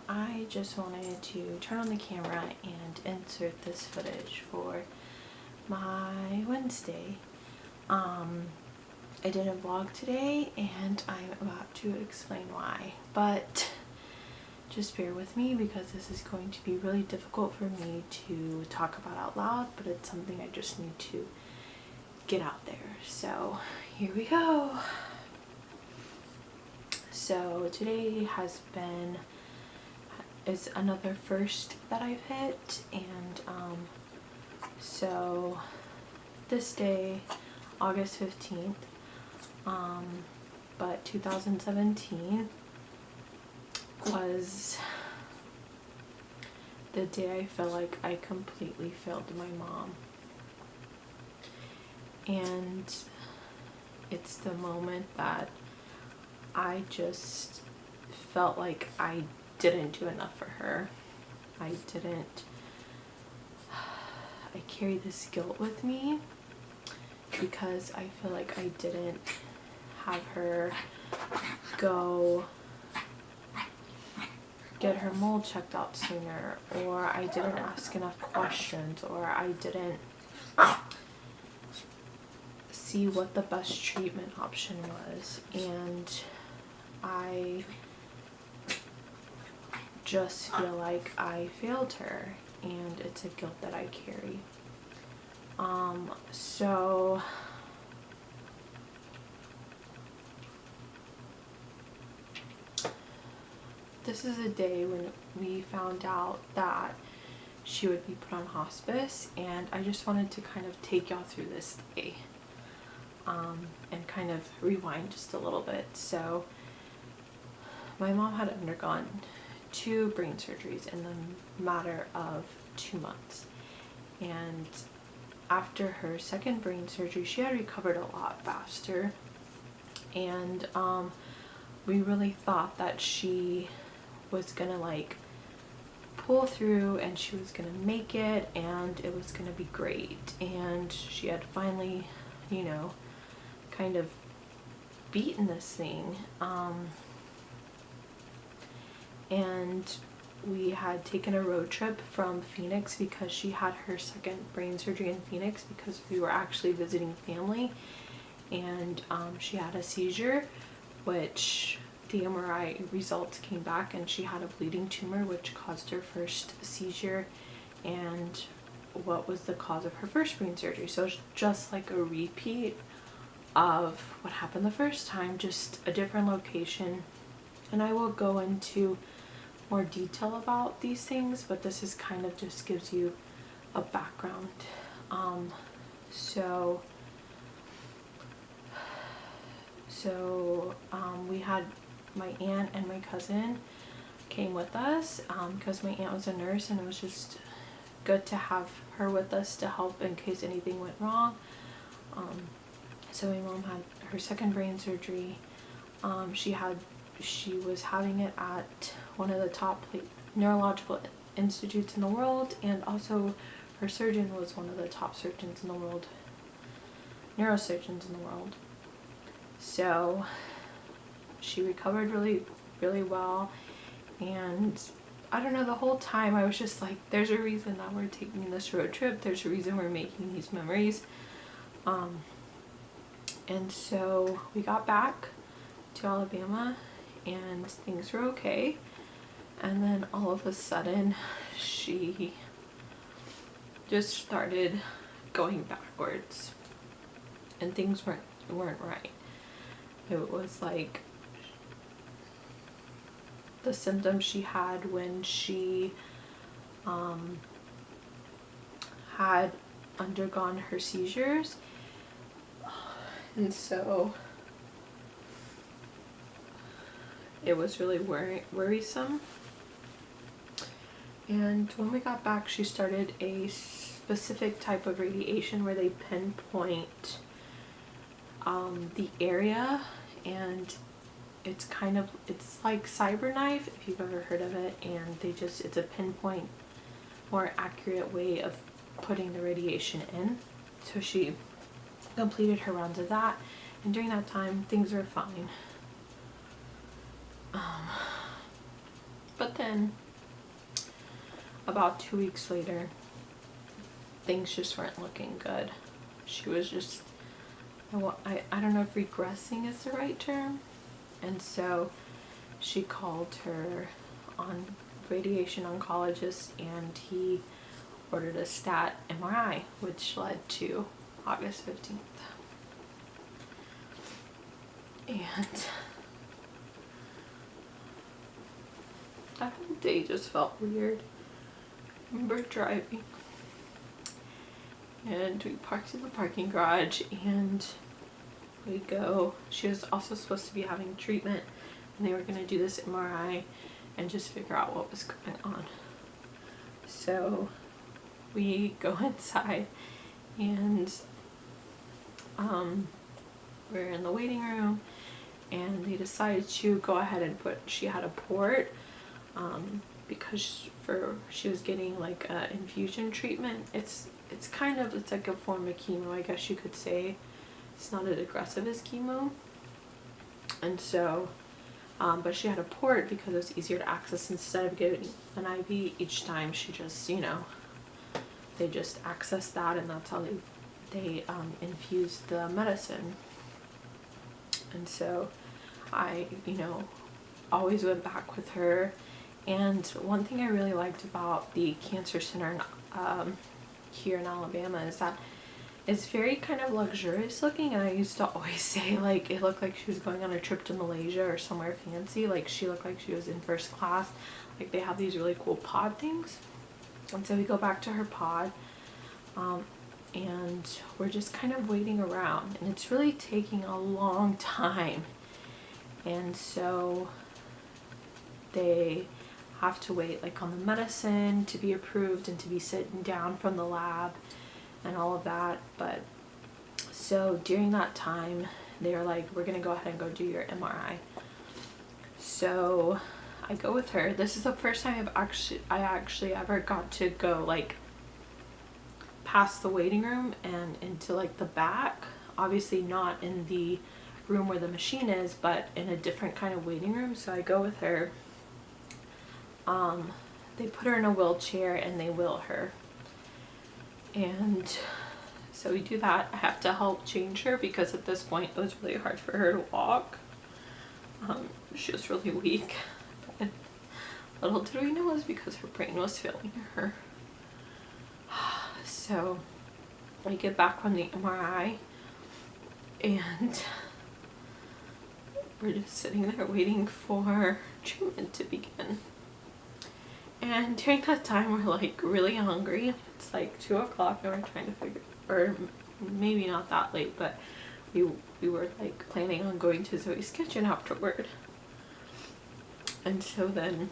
I just wanted to turn on the camera and insert this footage for my Wednesday. I didn't vlog today and I'm about to explain why, but just bear with me because this is going to be really difficult for me to talk about out loud, but it's something I just need to get out there. So here we go. So today is another first that I've hit, and so this day, August 15th, but 2017 was the day I felt like I completely failed my mom. And it's the moment that I just felt like I didn't do enough for her. I carry this guilt with me because I feel like I didn't have her go get her mole checked out sooner, or I didn't ask enough questions, or I didn't see what the best treatment option was, and I just feel like I failed her, and it's a guilt that I carry. So this is a day when we found out that she would be put on hospice, and I just wanted to kind of take y'all through this day, and kind of rewind just a little bit. So my mom had undergone 2 brain surgeries in the matter of 2 months, and after her second brain surgery she had recovered a lot faster, and we really thought that she was gonna like pull through and she was gonna make it and it was gonna be great, and she had finally, you know, kind of beaten this thing. And we had taken a road trip from Phoenix because she had her second brain surgery in Phoenix because we were actually visiting family, and she had a seizure, which the MRI results came back and she had a bleeding tumor which caused her first seizure and what was the cause of her first brain surgery. So it's just like a repeat of what happened the first time, just a different location. And I will go into more detail about these things, but this is kind of just gives you a background. We had my aunt and my cousin came with us because my aunt was a nurse, and it was just good to have her with us to help in case anything went wrong. So my mom had her second brain surgery. She was having it at one of the top neurological institutes in the world, and also her surgeon was one of the top surgeons in the world, neurosurgeons in the world. So she recovered really, really well, and I don't know, the whole time I was just like, there's a reason that we're taking this road trip, there's a reason we're making these memories. And so we got back to Alabama and things were okay, and then all of a sudden she just started going backwards and things weren't right. It was like the symptoms she had when she had undergone her seizures, and so it was really worrisome. And when we got back, she started a specific type of radiation where they pinpoint the area, and it's like CyberKnife, if you've ever heard of it, and it's a pinpoint, more accurate way of putting the radiation in. So she completed her rounds of that, and during that time things were fine. But But then about 2 weeks later, things just weren't looking good. She was just, I don't know if regressing is the right term. And so she called her radiation oncologist, and he ordered a stat MRI, which led to August 15th. And that whole day just felt weird. I remember driving, and we parked in the parking garage, and we go. She was also supposed to be having treatment, and they were going to do this MRI and just figure out what was going on. So we go inside, and we're in the waiting room, and they decided to go ahead and she had a port because she was getting like a infusion treatment. It's like a form of chemo, I guess you could say. It's not as aggressive as chemo. And so but she had a port because it was easier to access. Instead of getting an IV each time, she just, they just accessed that, and that's how they infused the medicine. And so I, always went back with her. And one thing I really liked about the cancer center here in Alabama is that it's very kind of luxurious looking, and I used to always say, like, it looked like she was going on a trip to Malaysia or somewhere fancy. Like, she looked like she was in first class. Like, they have these really cool pod things. And so we go back to her pod, and we're just kind of waiting around, and it's really taking a long time. And so they have to wait like on the medicine to be approved and to be sitting down from the lab and all of that. But so during that time, they were like, we're gonna go ahead and go do your MRI. So I go with her. This is the first time I actually ever got to go like past the waiting room and into like the back. Obviously not in the room where the machine is, but in a different kind of waiting room. So I go with her. They put her in a wheelchair and they wheel her. And so we do that. I have to help change her because at this point it was really hard for her to walk. She was really weak. But little did we know it was because her brain was failing her. So we get back from the MRI, and we're just sitting there waiting for treatment to begin. And during that time, we're like really hungry. It's like 2 o'clock, and we're trying to figure, or maybe not that late, but we were like planning on going to Zoe's kitchen afterward. And so then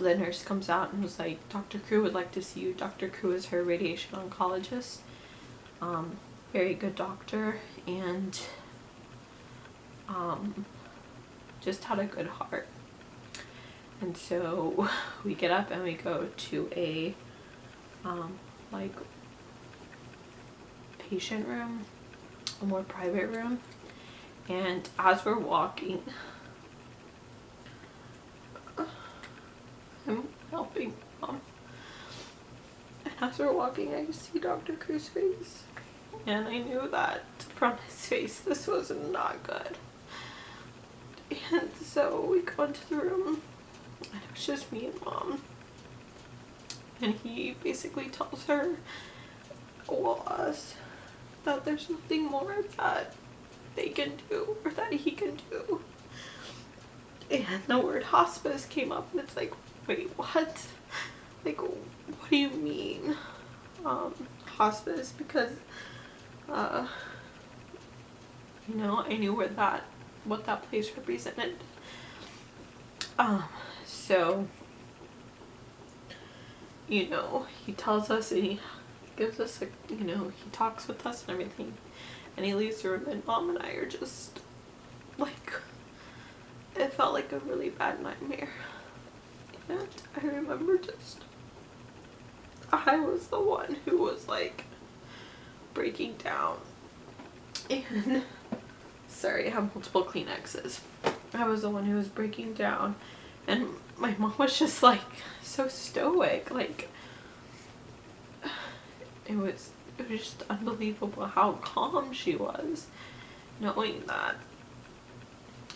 the nurse comes out and was like, Dr. Crew would like to see you. Dr. Crew is her radiation oncologist. Very good doctor, and just had a good heart. And so we get up and we go to a like patient room, a more private room. And as we're walking, I'm helping Mom, and as we're walking I see Dr. Crew's face, and I knew that from his face this was not good. And so we go into the room, and it was just me and Mom, and he basically tells her, well, us, that there's nothing more that they can do or that he can do. And the word hospice came up, and it's like, wait, what? Like, what do you mean hospice? Because you know, I knew what that place represented. So, you know, he tells us, and he gives us a, you know, he talks with us and everything, and he leaves the room, and Mom and I are just like, it felt like a really bad nightmare. And I remember just, I was the one who was like breaking down, and sorry, I have multiple Kleenexes. I was the one who was breaking down And my mom was just like so stoic. Like, it was just unbelievable how calm she was, knowing that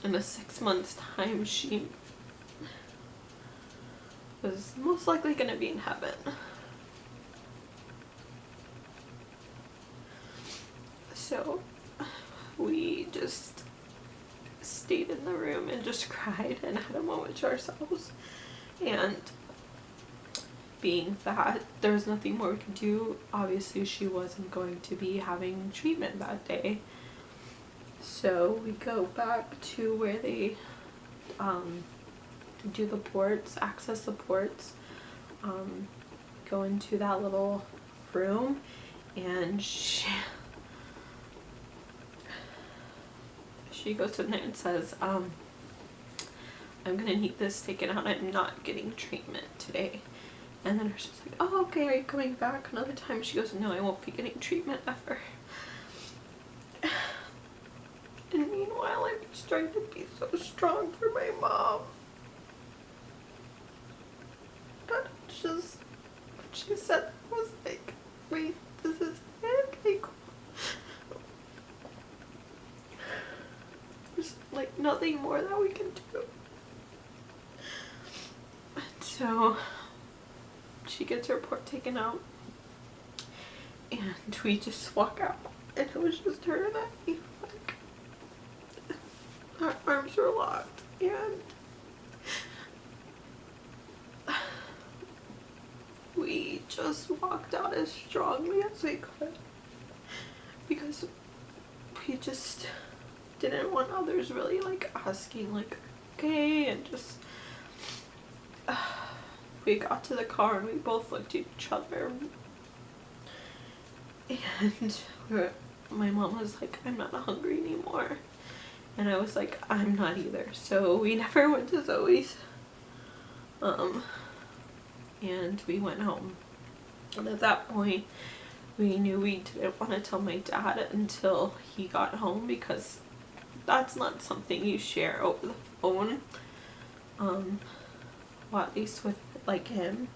in a 6 months time she was most likely going to be in heaven. So we just stayed in the room and just cried and had a moment to ourselves. And being that there was nothing more we could do, obviously she wasn't going to be having treatment that day. So we go back to where they do the ports, access the ports, go into that little room, and she goes in there and says, I'm gonna need this taken out. I'm not getting treatment today. And then her sister's like, oh, okay, are you coming back another time? She goes, no, I won't be getting treatment ever. And meanwhile, I'm just trying to be so strong for my mom. But it's just, what she said was like, wait, this is it? Like, there's like nothing more that we can do. So she gets her report taken out, and we just walk out, and it was just her and I. Like, our arms were locked, and we just walked out as strongly as we could, because we just didn't want others really like asking like, okay, and just we got to the car and we both looked at each other, and my mom was like, I'm not hungry anymore, and I was like, I'm not either. So we never went to Zoe's, and we went home. And at that point we knew we didn't want to tell my dad until he got home, because that's not something you share over the phone, well, at least with like him.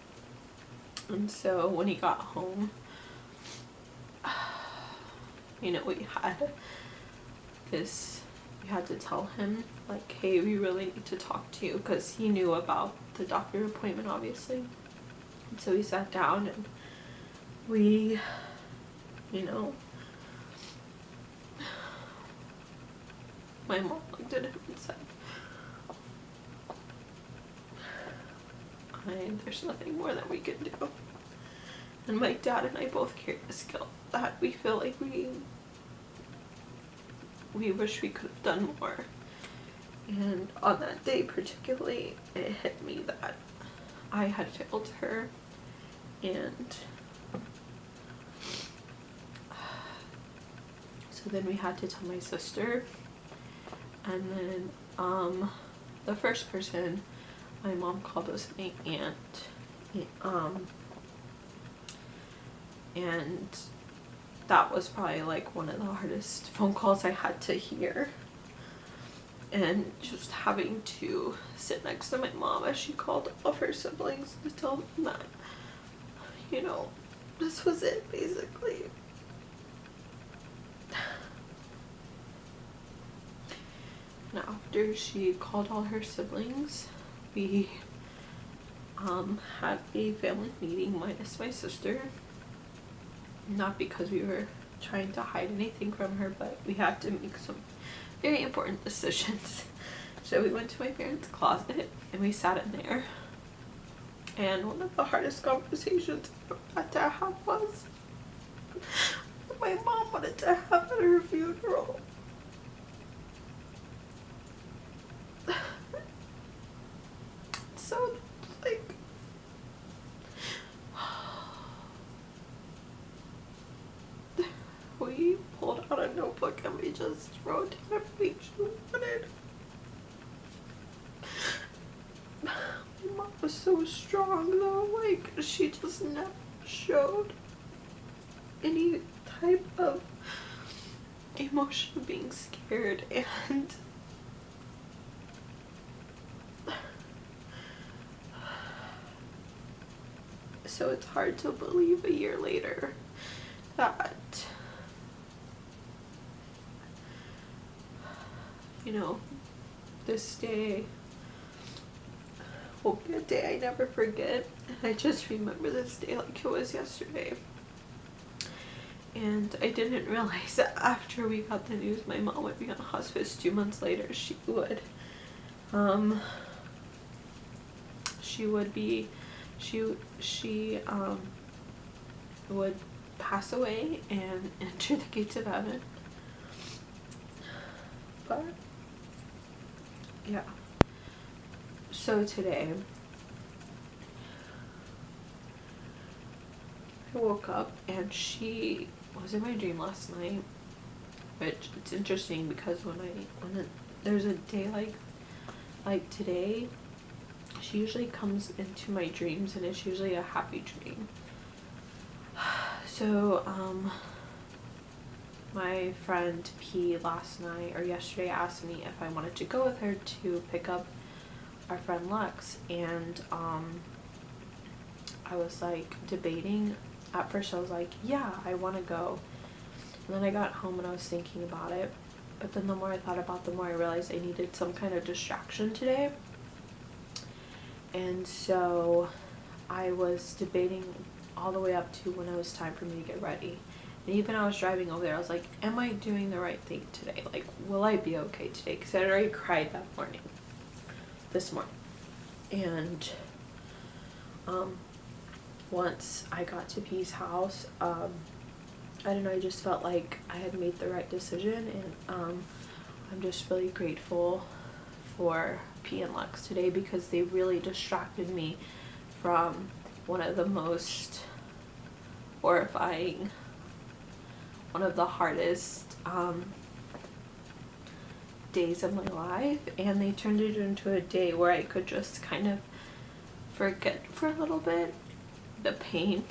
And so when he got home, you know, we had to tell him like, hey, we really need to talk to you, because he knew about the doctor appointment, obviously. And so we sat down and we, you know, my mom looked at him and said, there's nothing more that we can do. And my dad and I both carry the skill that we feel like we wish we could have done more. And on that day particularly, it hit me that I had failed her, and so then we had to tell my sister, and then the first person my mom called was my aunt, and that was probably like one of the hardest phone calls I had to hear, and just having to sit next to my mom as she called all of her siblings to tell them that, you know, this was it basically. And after she called all her siblings, we had a family meeting minus my sister. Not because we were trying to hide anything from her, but we had to make some very important decisions. So we went to my parents' closet and we sat in there, and one of the hardest conversations I had to have was what my mom wanted to have at her funeral. So like, we pulled out a notebook and we just wrote down everything she wanted. My mom was so strong though, like she just never showed any type of emotion of being scared, and So it's hard to believe a year later that, you know, this day will be a day I never forget. And I just remember this day like it was yesterday. And I didn't realize that after we got the news my mom would be on hospice 2 months later, she would pass away and enter the gates of heaven. But yeah, so today I woke up and she was in my dream last night, which it's interesting because when there's a day like today, she usually comes into my dreams and it's usually a happy dream. So my friend P last night or yesterday asked me if I wanted to go with her to pick up our friend Lex, and I was like debating. At first I was like, yeah, I want to go, and then I got home and I was thinking about it, but then the more I thought about it, the more I realized I needed some kind of distraction today. And so I was debating all the way up to when it was time for me to get ready. And even I was driving over there, I was like, am I doing the right thing today? Like, will I be okay today? Because I had already cried this morning. And once I got to P's house, I don't know, I just felt like I had made the right decision, and I'm just really grateful for P and Lex today because they really distracted me from one of the most horrifying, one of the hardest days of my life, and they turned it into a day where I could just kind of forget for a little bit the pain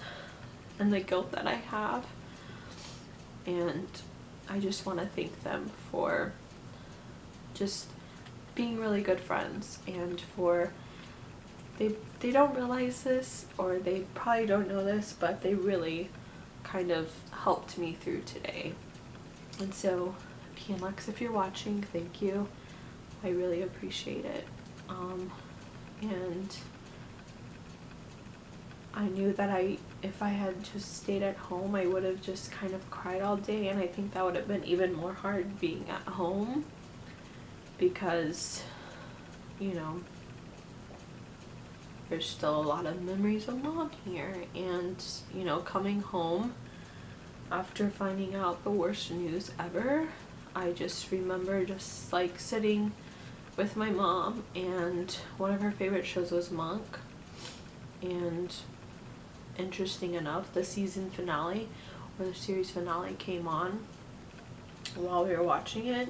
and the guilt that I have. And I just want to thank them for just being really good friends, and for they don't realize this, or they probably don't know this, but they really kind of helped me through today. And so P and Lex, if you're watching, thank you. I really appreciate it. And I knew that if I had just stayed at home, I would have just kind of cried all day, and I think that would have been even more hard being at home because, you know, there's still a lot of memories of Mom here. And, you know, coming home after finding out the worst news ever, I just remember just like sitting with my mom, and one of her favorite shows was Monk. And interesting enough, the season finale or the series finale came on while we were watching it,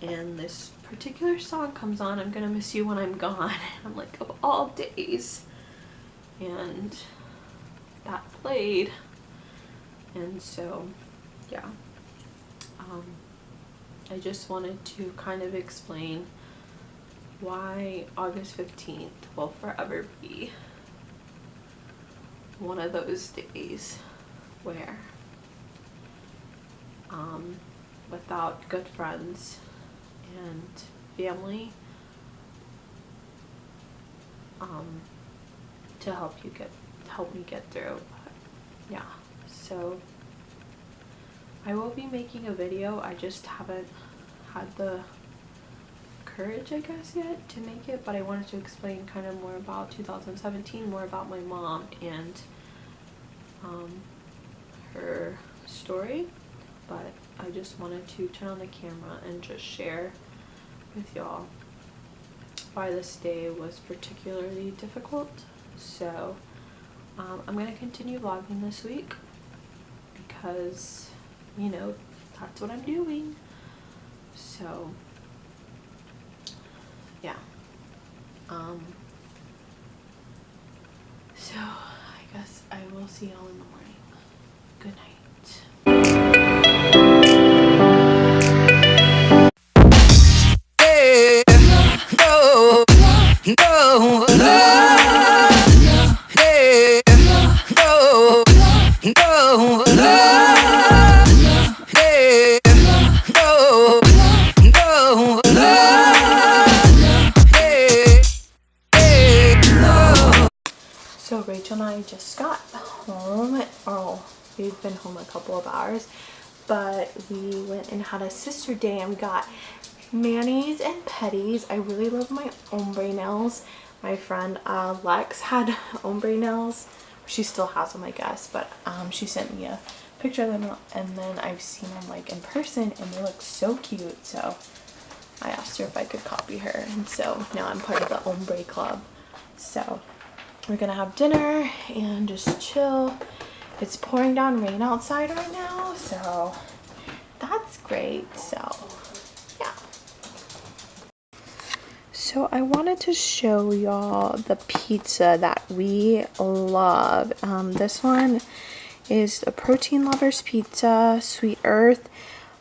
and this particular song comes on, I'm Gonna Miss You When I'm Gone. I'm like, of all days. And that played, and so yeah, I just wanted to kind of explain why August 15th will forever be one of those days where without good friends and family to help me get through. But yeah, so I will be making a video. I just haven't had the courage, I guess, yet to make it, but I wanted to explain kind of more about 2017, more about my mom and her story. But I just wanted to turn on the camera and just share with y'all why this day was particularly difficult. So I'm going to continue vlogging this week because, you know, that's what I'm doing. So yeah, so I guess I will see y'all in the morning. Good night. No, no, no, no, no, no. So Rachel and I just got home. Oh, we've been home a couple of hours, but we went and had a sister day and we got manis and petties. I really love my ombre nails. My friend Lex had ombre nails. She still has them, I guess, but she sent me a picture of them, and then I've seen them like in person and they look so cute, so I asked her if I could copy her, and so now I'm part of the ombre club. So we're gonna have dinner and just chill. It's pouring down rain outside right now, so that's great. So yeah. So I wanted to show y'all the pizza that we love. This one is the Protein Lovers Pizza, Sweet Earth,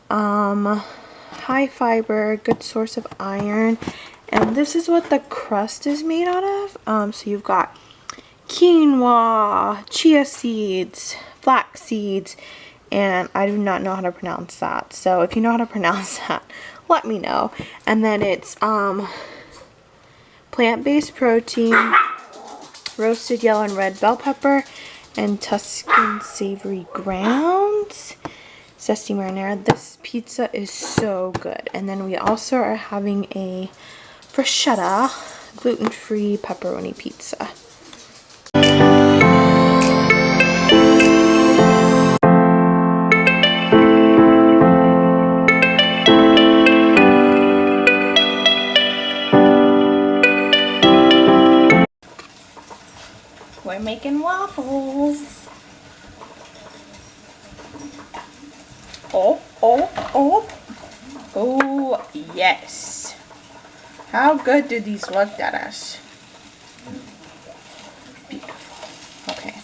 high fiber, good source of iron, and this is what the crust is made out of. So you've got quinoa, chia seeds, flax seeds, and I do not know how to pronounce that. So if you know how to pronounce that, let me know. And then it's plant-based protein, roasted yellow and red bell pepper, and Tuscan savory grounds, zesty marinara. This pizza is so good. And then we also are having a bruschetta gluten-free pepperoni pizza. We're making waffles. Oh, oh, oh. Oh, yes. How good do these look at us? Beautiful. Okay.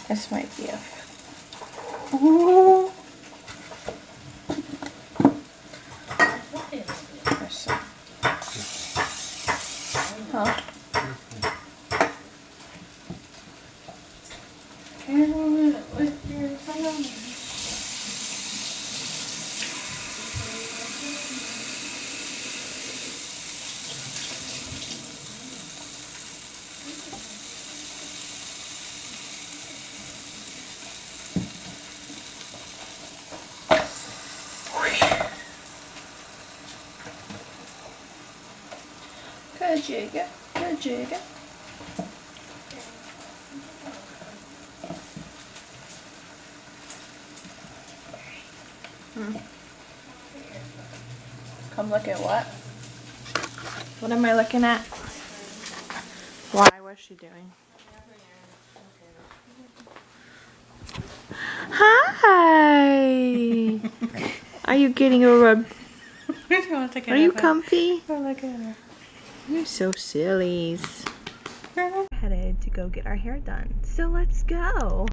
This might be a... Ooh. Huh? With your phone. Good jigger, good jigger. Come look at what? What am I looking at? Why? What's she doing? Hi! Are you getting a rub? Are you comfy? Look at her. You're so silly. We're headed to go get our hair done. So let's go.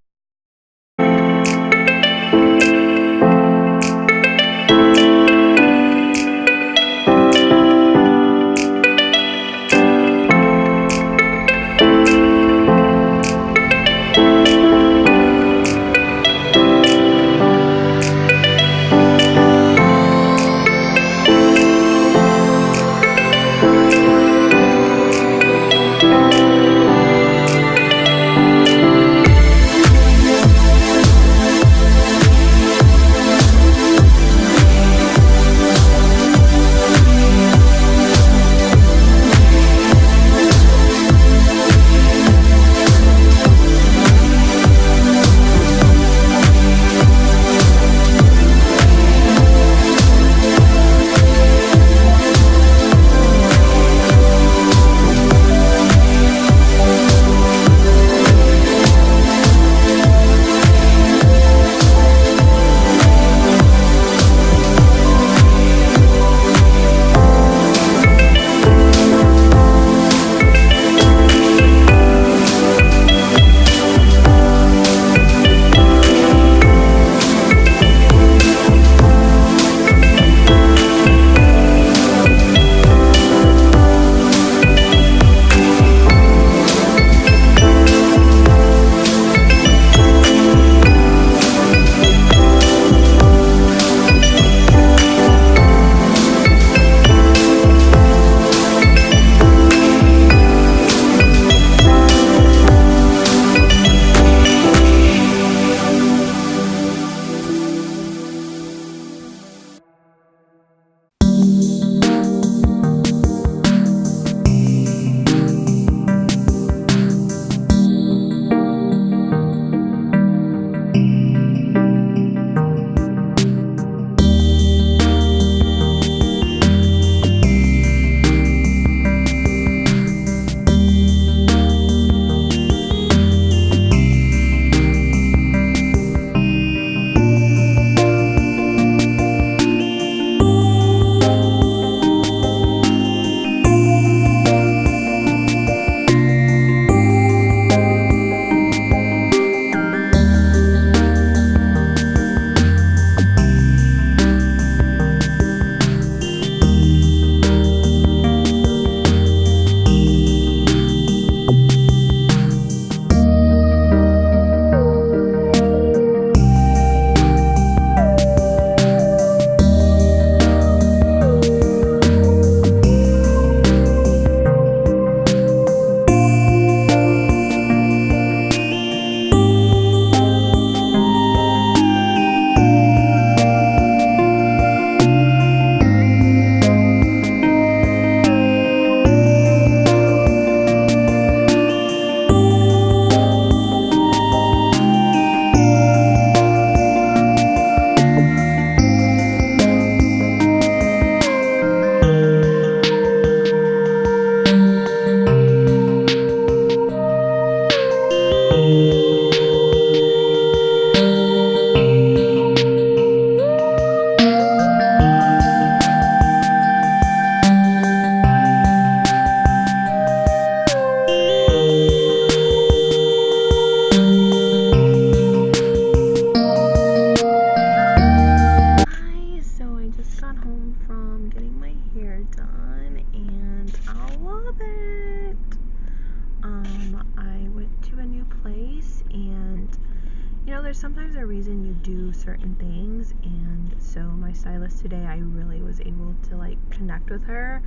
there's sometimes a reason you do certain things, and so my stylist today, I really was able to like connect with her.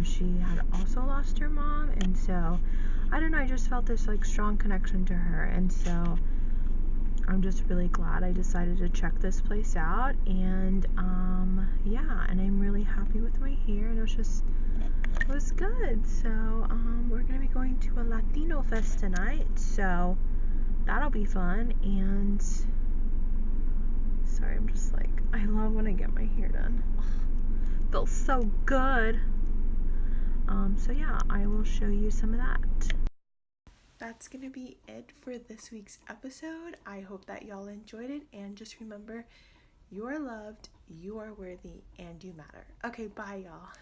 She had also lost her mom, and so I don't know, I just felt this like strong connection to her, and so I'm just really glad I decided to check this place out. And yeah, and I'm really happy with my hair, and it was good. So we're gonna be going to a Latino fest tonight, so that'll be fun. And sorry, I'm just like, I love when I get my hair done. Ugh, feels so good. So yeah, I will show you some of that. That's gonna be it for this week's episode. I hope that y'all enjoyed it, and just remember, you are loved, you are worthy, and you matter. Okay, bye y'all.